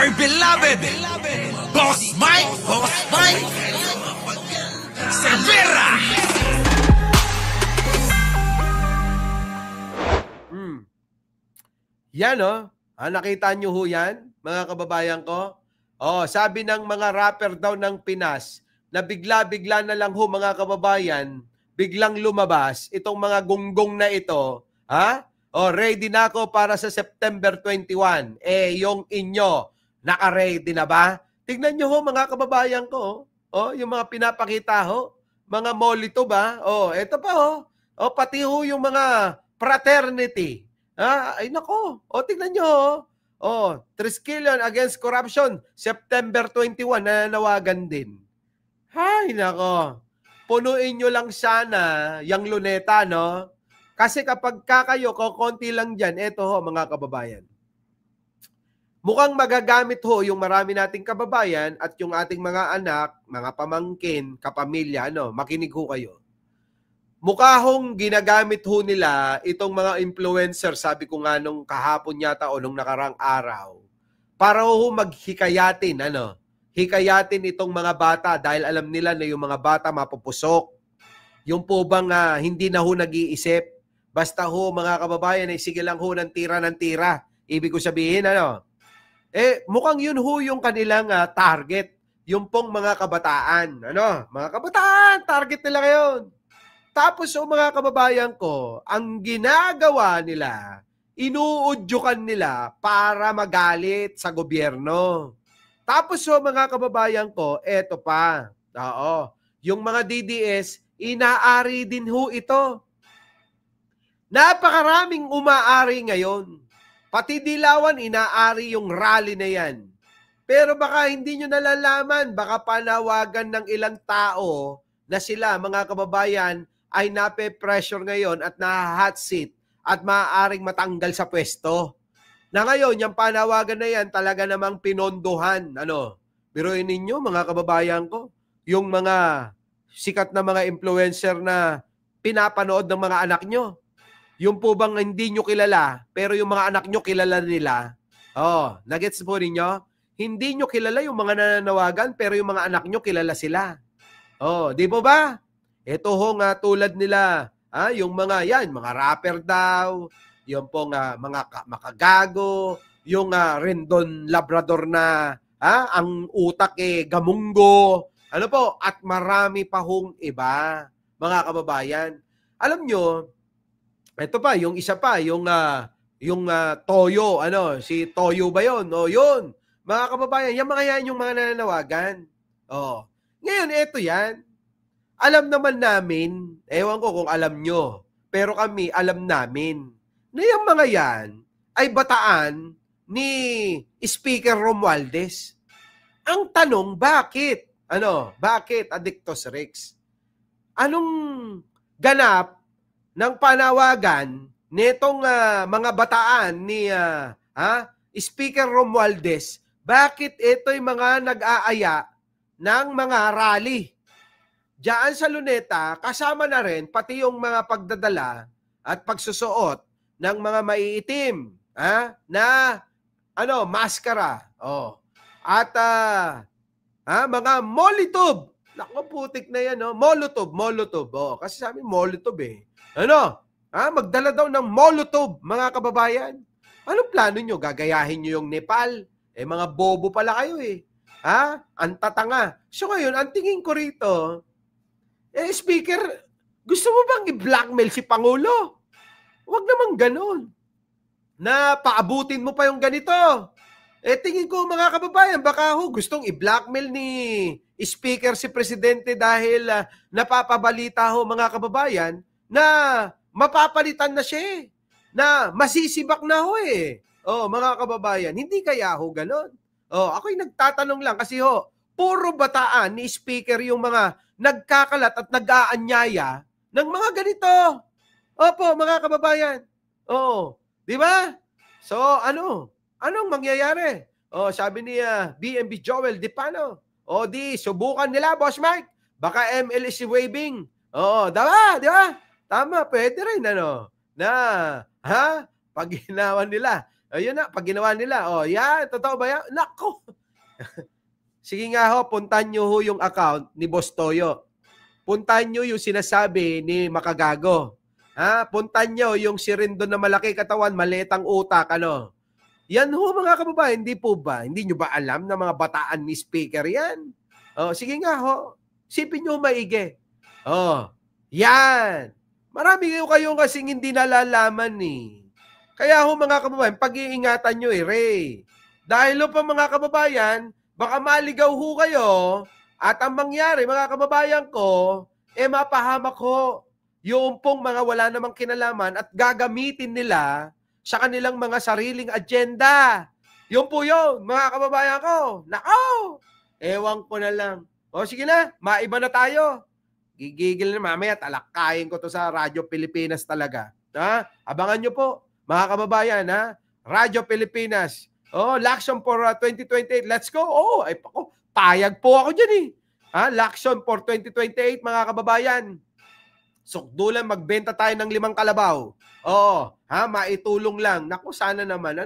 my beloved Boss Mike Cervera. Yan nakita nyo ho yan, mga kababayan ko? Sabi ng mga rapper daw ng Pinas na bigla-bigla na lang ho, mga kababayan, biglang lumabas itong mga gunggong na ito, ready na ako para sa September 21. Yung inyo, naka-ready na ba? Tignan nyo ho, mga kababayan ko, yung mga pinapakita ho, mga molito ba? Ito pa pati ho yung mga fraternity. Ay nako, tignan nyo. 3 against corruption, September 21, nananawagan din. Hay nako, punuin nyo lang sana yung luneta, no? Kasi kapag kayo, konti lang dyan, eto ho, mga kababayan. Mukhang magagamit ho yung marami nating kababayan at yung ating mga anak, mga pamangkin, kapamilya, makinig ho kayo. Mukha hong ginagamit ho nila itong mga influencer, sabi ko nga nung kahapon yata o nung nakarang araw, para ho maghikayatin, hikayatin itong mga bata dahil alam nila na yung mga bata mapupusok. Yung po bang hindi na ho nag-iisip, basta ho mga kababayan ay sige lang ho ng tira. Ibig ko sabihin, mukhang yun ho yung kanilang target, yung pong mga kabataan. Mga kabataan, target nila ngayon. Tapos mga kababayan ko, ang ginagawa nila, inuudyukan nila para magalit sa gobyerno. Tapos mga kababayan ko, eto pa. Yung mga DDS, inaari din ho ito. Napakaraming umaari ngayon. Pati Dilawan, inaari yung rally na yan. Pero baka hindi nyo nalalaman, baka panawagan ng ilang tao na sila, mga kababayan, ay nape-pressure ngayon at na-hot seat at maaaring matanggal sa pwesto. Na ngayon, yung panawagan na yan talaga namang pinondohan. Biruin ninyo, mga kababayan ko, yung mga sikat na mga influencer na pinapanood ng mga anak nyo. Yung po bang hindi nyo kilala, pero yung mga anak nyo kilala nila. Nagets po ninyo? Hindi nyo kilala yung mga nananawagan, pero yung mga anak nyo kilala sila. Di po ba? Ito ho nga tulad nila, yung mga mga rapper daw, yung pong mga makagago, yung Rendon Labrador na ang utak gamunggo, at marami pa hong iba, mga kababayan. Alam nyo, ito pa, yung isa pa, yung Toyo, si Toyo ba yun? Yun, mga kababayan, yung mga yan yung mga nananawagan. Ngayon, ito yan. Alam naman namin, ewan ko kung alam nyo, pero kami alam namin na yung mga yan ay bataan ni Speaker Romualdez. Ang tanong, bakit? Bakit Adictos Rex? Anong ganap ng panawagan nitong mga bataan ni Speaker Romualdez? Bakit ito'y mga nag-aaya ng mga rally? Diyan sa Luneta, kasama na rin pati yung mga pagdadala at pagsusuot ng mga maiitim na maskara. At mga molotov. Naku, putik na yan. Molotov. Kasi sabi molotov magdala daw ng molotov, mga kababayan. Anong plano nyo? Gagayahin nyo yung Nepal? Mga bobo pala kayo ang tatanga. So ngayon, ang tingin ko rito, Speaker, gusto mo bang i-blackmail si Pangulo? Huwag naman ganun. Na paabutin mo pa yung ganito. Tingin ko, mga kababayan, baka gustong i-blackmail ni Speaker si Presidente dahil napapabalita mga kababayan na mapapalitan na siya na masisibak na mga kababayan. Hindi kaya ganun? Ako'y nagtatanong lang kasi puro bataan ni Speaker yung mga nagkakalat at nag-aanyaya ng mga ganito. Opo, mga kababayan. Di ba? So, anong mangyayari? Sabi ni BMB Joel Dipano, di subukan nila, Boss Mike. Baka MLC waving. Di ba? Tama, pwede rin, na, pag ginawan nila, Ayun na, pag ginawa nila, yan, totoo ba yan? Nako! Sige nga ho, puntan nyo ho yung account ni Boss Toyo. Puntan nyo yung sinasabi ni Makagago. Puntan nyo yung si Rindo na malaki katawan, maliit ang utak, ano? Yan ho mga kababayan, hindi po ba? Hindi nyo ba alam na mga bataan ni speaker yan? Sige nga ho, sipin nyo maigi. Yan. Marami kayong kasing hindi nalalaman eh. Kaya ho mga kababayan, pag-iingatan nyo Ray. Dahil ho pa mga kababayan, baka maligaw ho kayo at ang mangyari mga kababayan ko, mapahamak ho yung pong mga wala namang kinalaman at gagamitin nila sa kanilang mga sariling agenda. Yun po yun, mga kababayan ko. Nako! Ewan ko na lang. Sige na, maiba na tayo. Gigigil na mamaya, talakayin ko to sa Radyo Pilipinas talaga. Abangan nyo po, mga kababayan, Radyo Pilipinas. Laksyon for 2028, let's go. Payag po ako dyan eh. Laksyon for 2028, mga kababayan. Sukdulan, magbenta tayo ng 5 kalabaw. Maitulong lang. Naku, sana naman.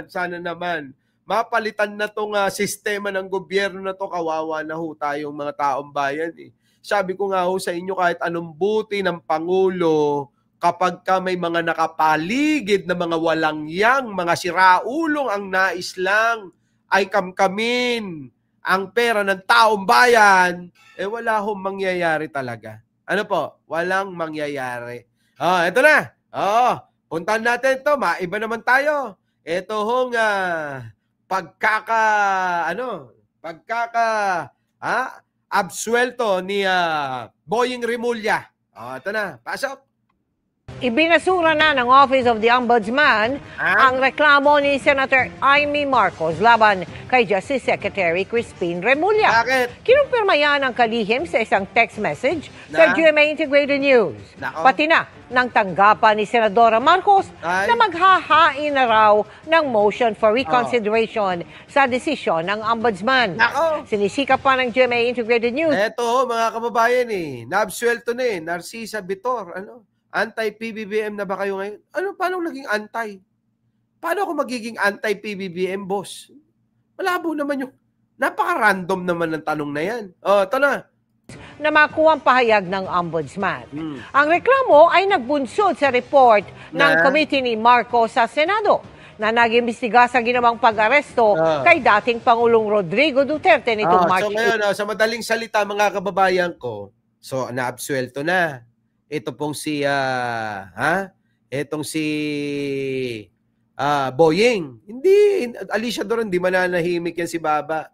Sana naman. Mapalitan na tong sistema ng gobyerno na to. Kawawa na ho tayong mga taong bayan eh. Sabi ko nga ho sa inyo, kahit anong buti ng Pangulo, kapag ka may mga nakapaligid na mga walang yang, mga siraulong ang nais lang ay kamkamin ang pera ng taong bayan, wala hong mangyayari talaga. Ano po? Walang mangyayari. Ito na. Puntahan natin ito. Maiba naman tayo. Ito hong absuelto ni Boying Rimulya. Ito na. Pasok. Ibinasura na ng Office of the Ombudsman ang reklamo ni Senator Amy Marcos laban kay Justice Secretary Crispin Remulla. Bakit? Kinumpirma yan ang kalihim sa isang text message sa GMA Integrated News. Pati na ng tanggapan ni Senadora Marcos na maghahain na raw ng motion for reconsideration sa desisyon ng Ombudsman. Sinisikap pa ng GMA Integrated News. Eto mga kababayan naabsuelto na Narcisa Bitor, Anti-PBBM na ba kayo ngayon? Paano naging anti? Paano ako magiging anti-PBBM, boss? Malabo naman yung... Napaka-random naman ng tanong na yan. Ito na. Na makuha ang pahayag ng Ombudsman. Ang reklamo ay nagbunsod sa report ng committee ni Marcos sa Senado na nag-imbestiga sa ginawang pag-aresto kay dating Pangulong Rodrigo Duterte nitong March 8. So ngayon, sa madaling salita mga kababayan ko, naabsuelto na. Ito pong si Boying. Hindi, Alicia Doron, hindi mananahimik yan si Baba.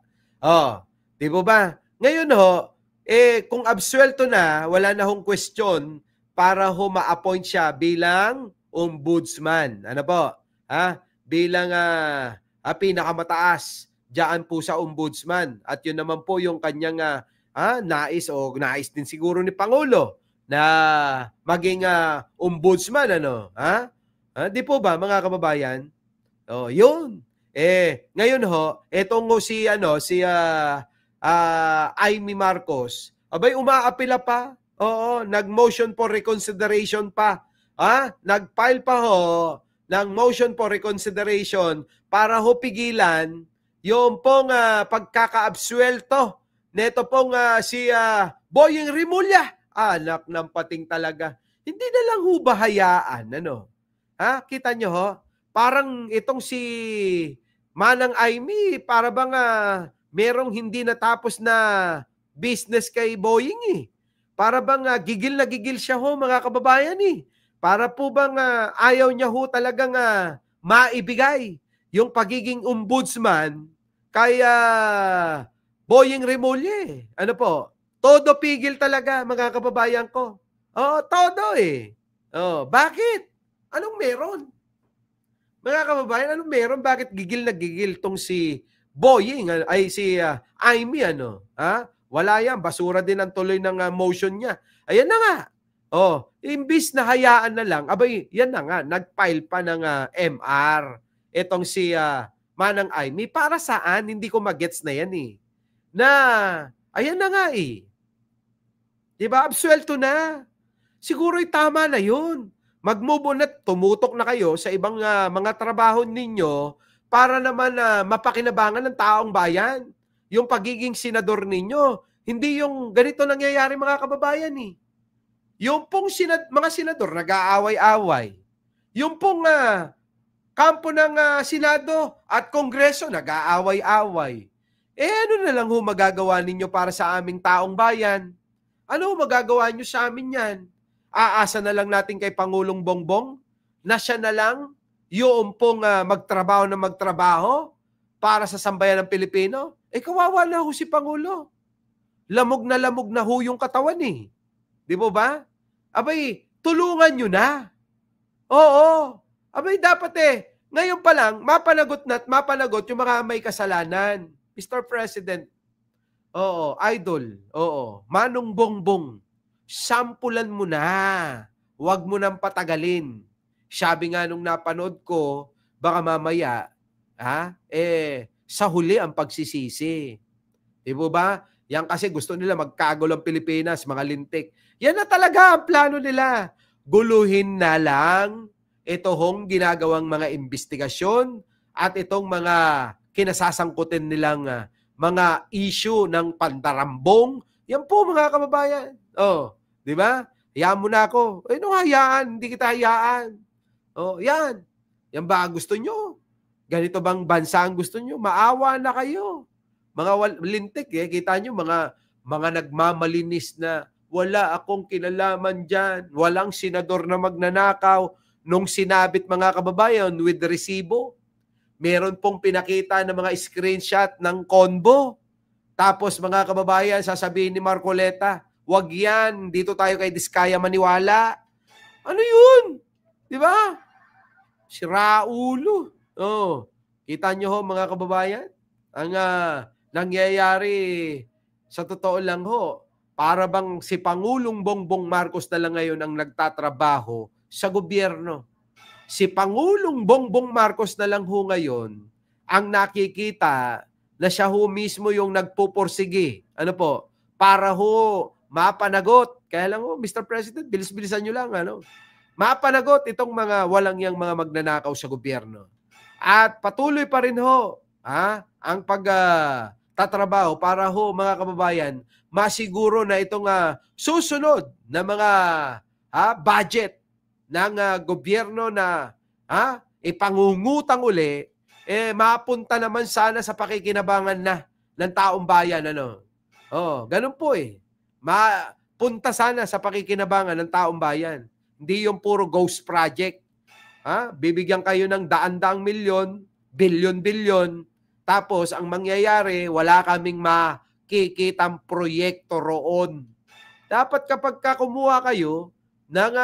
Di ba? Ngayon kung absuelto na, wala na hong question para ma-appoint siya bilang ombudsman. Ano po? Bilang pinakamataas diyan po sa ombudsman. At yun naman po yung kanyang nais din siguro ni Pangulo na maging ombudsman, Di po ba, mga kababayan? Yun. Ngayon etong si Amy Marcos, umaapila pa. Nag-motion for reconsideration pa. Nag-file pa ng motion for reconsideration para pigilan yung pong pagkakaabsuelto neto pong si Boying Rimulya. Anak ng pating talaga. Hindi na lang bahayaan, Kita nyo parang itong si Manang Amy, para bang merong hindi natapos na business kay Boying Para bang gigil na gigil siya mga kababayan Para po bang ayaw niya talagang maibigay yung pagiging ombudsman kay Boying Rimulya. Ano po? Todo pigil talaga, mga kababayan ko. Todo bakit? Anong meron? Mga kababayan, anong meron? Bakit gigil na gigil tong si Boying, si Amy, Wala yan, basura din ang tuloy ng motion niya. Ayan na nga. Imbis na hayaan na lang, yan na nga, nag-file pa ng MR. Itong si Manang Amy. Para saan? Hindi ko magets na yan Na, ayan na nga Diba? Absuelto na. Siguro tama na yun. mag-move on at tumutok na kayo sa ibang mga trabaho ninyo para naman mapakinabangan ng taong bayan. Yung pagiging senador ninyo, hindi yung ganito nangyayari mga kababayan eh. Yung pong mga senador nag-aaway-away. Yung pong kampo ng Senado at Kongreso nag-aaway-away. Ano na lang ho magagawa ninyo para sa aming taong bayan? Ano magagawa nyo sa amin yan? Aasa na lang natin kay Pangulong Bongbong na siya na lang yung pong magtrabaho para sa sambayan ng Pilipino? Kawawa na ho si Pangulo. Lamog na ho yung katawan eh. Di mo ba? Abay, tulungan nyo na. Oo. Abay, dapat ngayon pa lang, mapanagot yung mga may kasalanan. Mr. President, oo, idol, oo, Manong Bongbong, sampulan mo na. Huwag mo nang patagalin. Sabi nga nung napanood ko, baka mamaya, sa huli ang pagsisisi. Di ba? Yan kasi gusto nila magkagulo ang Pilipinas, mga lintik. Yan na talaga ang plano nila. Guluhin na lang ito hong ginagawang mga investigasyon at itong mga kinasasangkutin nilang mga issue ng pandarambong. Yan po mga kababayan. Oh, di ba? Hayaan mo na ako. No, hayaan. Hindi kita hayaan. Oh, yan. Yan ba gusto nyo? Ganito bang bansa ang gusto nyo? Maawa na kayo. Mga lintik kita nyo, mga nagmamalinis na wala akong kinalaman dyan. Walang senador na magnanakaw. Nung sinabit mga kababayan with resibo, meron pong pinakita ng mga screenshot ng Convo. Tapos mga kababayan, sasabihin ni Marcoleta, wag yan, dito tayo kay Diskaya maniwala. Ano yun? Di ba? Siraulo. Oh, kita nyo ho mga kababayan? Ang nangyayari sa totoo lang ho, para bang si Pangulong Bongbong Marcos na lang ngayon ang nagtatrabaho sa gobyerno. Si Pangulong Bongbong Marcos na lang ho ngayon ang nakikita na siya ho mismo yung nagpupursige. Ano po? Para ho mapanagot. Kaya lang ho, Mr. President, bilis-bilisan nyo lang. Mapanagot itong mga walang yang mga magnanakaw sa gobyerno. At patuloy pa rin ho ang pagtatrabaho para ho mga kababayan masiguro na itong susunod na mga budget ng gobyerno na ipangungutang uli, mapunta naman sana sa pakikinabangan na ng taong bayan. Ganun po mapunta sana sa pakikinabangan ng taong bayan. Hindi yung puro ghost project. Bibigyan kayo ng daan-daang milyon, bilyon-bilyon, tapos ang mangyayari, wala kaming makikitang proyekto roon. Dapat kapag kumuha kayo ng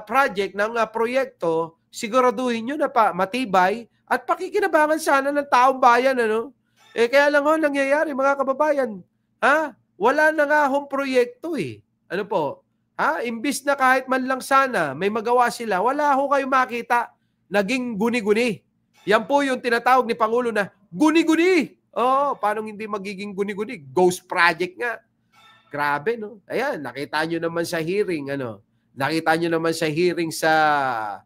project, ng proyekto, siguraduhin nyo na matibay at pakikinabangan sana ng taong bayan. Kaya lang ho, nangyayari mga kababayan, wala na nga hong proyekto Ano po? Imbis na kahit man lang sana may magawa sila, wala ho kayo makita. Naging guni-guni. Yan po yung tinatawag ni Pangulo na guni-guni. Paano hindi magiging guni-guni? Ghost project nga. Grabe, no? Ayan, nakita nyo naman sa hearing, nakita nyo naman sa hearing sa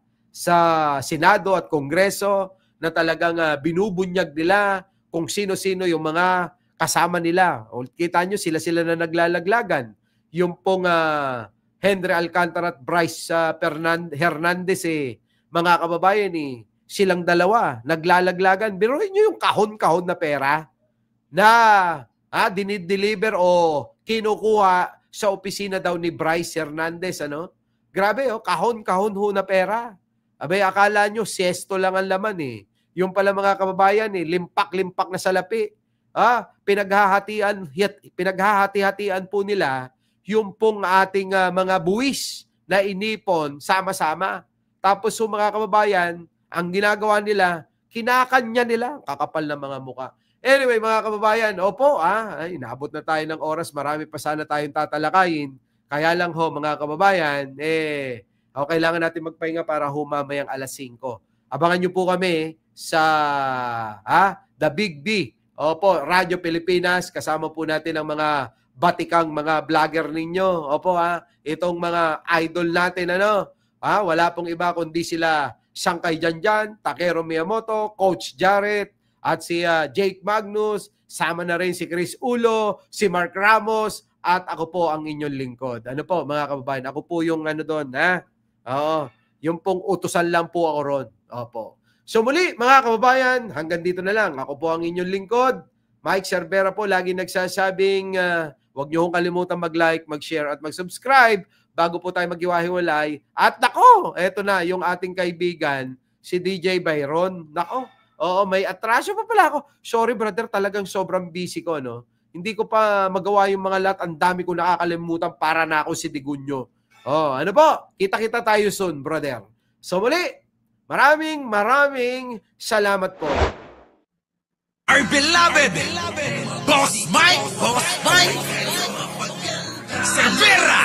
Senado at Kongreso na talagang binubunyag nila kung sino-sino yung mga kasama nila. O, kita nyo, sila-sila na naglalaglagan. Yung pong Henry Alcantara at Bryce Hernandez, mga kababayan, silang dalawa, naglalaglagan. Biruin nyo yung kahon-kahon na pera na dinideliver o kinukuha sa opisina daw ni Bryce Hernandez. Grabe, kahon-kahon ho na pera. Abay, akala nyo, sesto lang ang laman Yung pala mga kababayan, limpak-limpak na salapi. Pinaghahati-hatian po nila yung pong ating mga buwis na inipon sama-sama. Tapos mga kababayan, ang ginagawa nila, kinakanya nila, kakapal na mga muka. Anyway, mga kababayan, opo, inabot na tayo ng oras, marami pa sana tayong tatalakayin. Kaya lang ho, mga kababayan, kailangan natin magpahinga para mamayang alas 5. Abangan nyo po kami sa The Big B. Opo, Radyo Pilipinas, kasama po natin ang mga batikang mga vlogger ninyo. Opo, itong mga idol natin, Wala pong iba kundi sila Shankai Janjan, Takeru Miyamoto, Coach Jarrett, at si Jake Magnus, sama na rin si Chris Ulo, si Mark Ramos, at ako po ang inyong lingkod. Ano po mga kababayan? Ako po yung ano doon, ha? Oo, yung pong utusan lang po ako ron. Opo. So muli mga kababayan, hanggang dito na lang. Ako po ang inyong lingkod. Mike Cervera po, lagi nagsasabing huwag niyo hong kalimutan mag-like, mag-share at mag-subscribe bago po tayo maghiwa-hiwalay. At nako, eto na yung ating kaibigan, si DJ Byron. Nako, oo, may atrasyo pa pala ako. Sorry brother, talagang sobrang busy ko, no? Hindi ko pa magawa yung mga lahat. Ang dami ko nakakalimutan para na ako si Digunyo. Oh, ano po? Kita-kita tayo soon, brother. So muli, maraming salamat po. Our beloved Boss Mike Cervera.